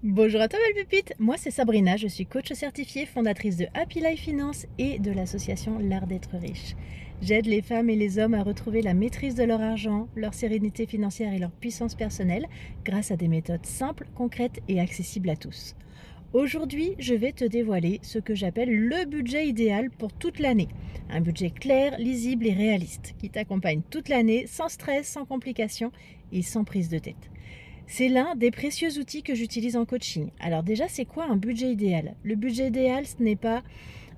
Bonjour à toi belle pépite, moi c'est Sabrina, je suis coach certifiée, fondatrice de Happy Life Finance et de l'association L'Art d'être riche. J'aide les femmes et les hommes à retrouver la maîtrise de leur argent, leur sérénité financière et leur puissance personnelle grâce à des méthodes simples, concrètes et accessibles à tous. Aujourd'hui, je vais te dévoiler ce que j'appelle le budget idéal pour toute l'année. Un budget clair, lisible et réaliste qui t'accompagne toute l'année sans stress, sans complications et sans prise de tête. C'est l'un des précieux outils que j'utilise en coaching. Alors déjà, c'est quoi un budget idéal? Le budget idéal, ce n'est pas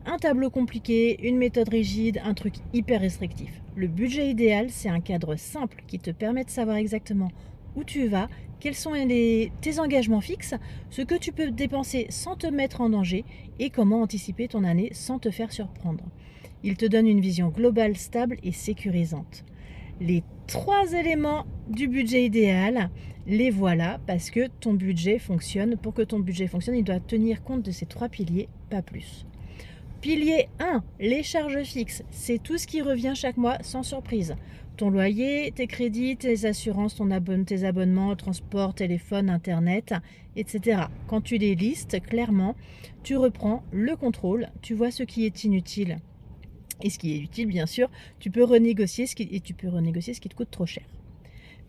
un tableau compliqué, une méthode rigide, un truc hyper restrictif. Le budget idéal, c'est un cadre simple qui te permet de savoir exactement où tu vas, quels sont tes engagements fixes, ce que tu peux dépenser sans te mettre en danger et comment anticiper ton année sans te faire surprendre. Il te donne une vision globale, stable et sécurisante. Les 3 éléments du budget idéal, les voilà parce que ton budget fonctionne. Pour que ton budget fonctionne, il doit tenir compte de ces 3 piliers, pas plus. Pilier 1, les charges fixes. C'est tout ce qui revient chaque mois sans surprise. Ton loyer, tes crédits, tes assurances, tes abonnements, transport, téléphone, internet, etc. Quand tu les listes clairement, tu reprends le contrôle, tu vois ce qui est inutile. Et ce qui est utile, bien sûr, tu peux renégocier ce qui te coûte trop cher.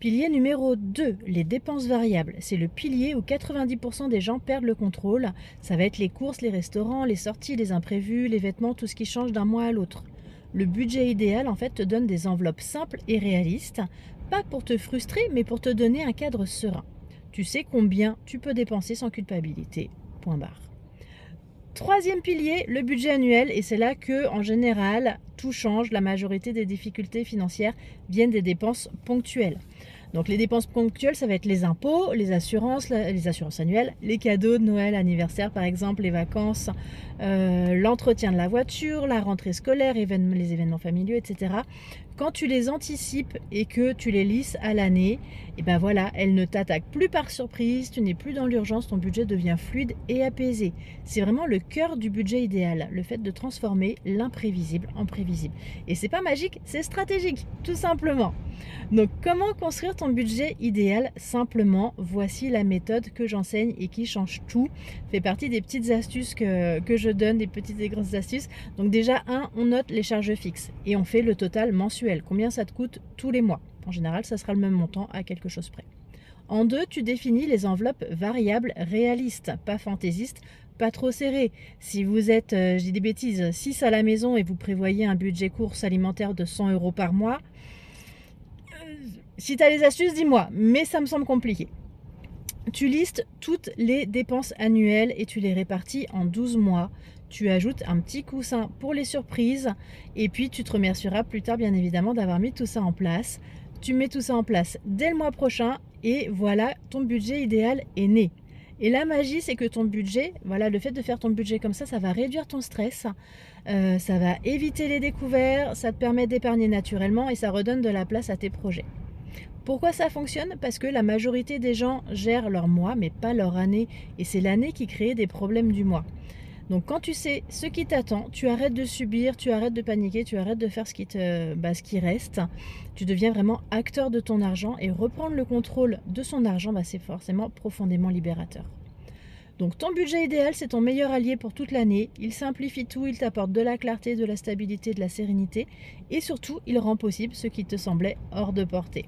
Pilier numéro 2, les dépenses variables. C'est le pilier où 90% des gens perdent le contrôle. Ça va être les courses, les restaurants, les sorties, les imprévus, les vêtements, tout ce qui change d'un mois à l'autre. Le budget idéal, en fait, te donne des enveloppes simples et réalistes, pas pour te frustrer, mais pour te donner un cadre serein. Tu sais combien tu peux dépenser sans culpabilité. Point barre. Troisième pilier, le budget annuel, et c'est là que, en général, tout change. La majorité des difficultés financières viennent des dépenses ponctuelles. Donc les dépenses ponctuelles, ça va être les impôts, les assurances annuelles, les cadeaux de Noël, anniversaire par exemple, les vacances, l'entretien de la voiture, la rentrée scolaire, les événements familiaux, etc. Quand tu les anticipes et que tu les lisses à l'année, et ben voilà, elles ne t'attaquent plus par surprise, tu n'es plus dans l'urgence, ton budget devient fluide et apaisé. C'est vraiment le cœur du budget idéal, le fait de transformer l'imprévisible en prévisible. Et c'est pas magique, c'est stratégique, tout simplement. Donc comment construire ton budget idéal simplement? Voici la méthode que j'enseigne et qui change tout. Fait partie des petites astuces que je donne, des petites et grandes astuces. Donc déjà, on note les charges fixes et on fait le total mensuel. Combien ça te coûte tous les mois? En général, ça sera le même montant à quelque chose près. En 2, tu définis les enveloppes variables réalistes, pas fantaisistes, pas trop serrées. Si vous êtes, je dis des bêtises, 6 à la maison et vous prévoyez un budget course alimentaire de 100 € par mois, si tu as les astuces, dis-moi, mais ça me semble compliqué. Tu listes toutes les dépenses annuelles et tu les répartis en 12 mois. Tu ajoutes un petit coussin pour les surprises et puis tu te remercieras plus tard bien évidemment d'avoir mis tout ça en place. Tu mets tout ça en place dès le mois prochain et voilà, ton budget idéal est né. Et la magie, c'est que ton budget, voilà, le fait de faire ton budget comme ça va réduire ton stress, ça va éviter les découvertes, ça te permet d'épargner naturellement et ça redonne de la place à tes projets. Pourquoi ça fonctionne? Parce que la majorité des gens gèrent leur mois, mais pas leur année. Et c'est l'année qui crée des problèmes du mois. Donc quand tu sais ce qui t'attend, tu arrêtes de subir, tu arrêtes de paniquer, tu arrêtes de faire ce qui reste. Tu deviens vraiment acteur de ton argent et reprendre le contrôle de son argent, c'est forcément profondément libérateur. Donc ton budget idéal, c'est ton meilleur allié pour toute l'année. Il simplifie tout, il t'apporte de la clarté, de la stabilité, de la sérénité. Et surtout, il rend possible ce qui te semblait hors de portée.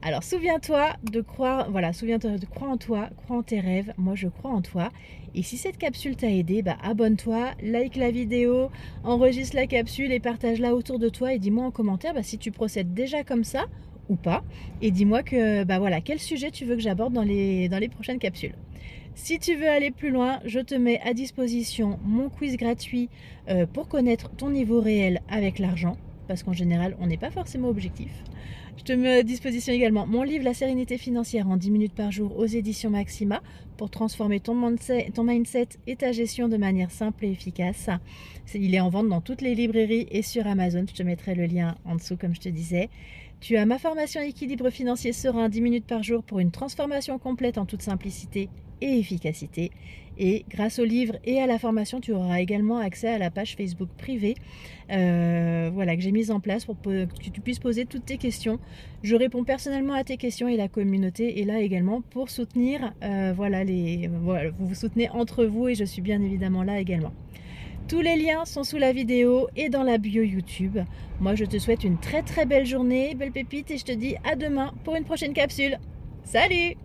Alors souviens-toi de croire en toi, crois en tes rêves, moi je crois en toi. Et si cette capsule t'a aidé, abonne-toi, like la vidéo, enregistre la capsule et partage-la autour de toi et dis-moi en commentaire si tu procèdes déjà comme ça ou pas. Et dis-moi quel sujet tu veux que j'aborde dans les prochaines capsules. Si tu veux aller plus loin, je te mets à disposition mon quiz gratuit pour connaître ton niveau réel avec l'argent. Parce qu'en général, on n'est pas forcément objectif. Je te mets à disposition également mon livre La sérénité financière en 10 minutes par jour aux éditions Maxima pour transformer ton mindset et ta gestion de manière simple et efficace. Il est en vente dans toutes les librairies et sur Amazon. Je te mettrai le lien en dessous comme je te disais. Tu as ma formation équilibre financier serein 10 minutes par jour pour une transformation complète en toute simplicité et efficacité. Et grâce au livre et à la formation, tu auras également accès à la page Facebook privée voilà, que j'ai mise en place pour que tu puisses poser toutes tes questions. Je réponds personnellement à tes questions et la communauté est là également pour soutenir. Voilà, vous vous soutenez entre vous et je suis bien évidemment là également. Tous les liens sont sous la vidéo et dans la bio YouTube. Moi, je te souhaite une très très belle journée, belle pépite, et je te dis à demain pour une prochaine capsule. Salut!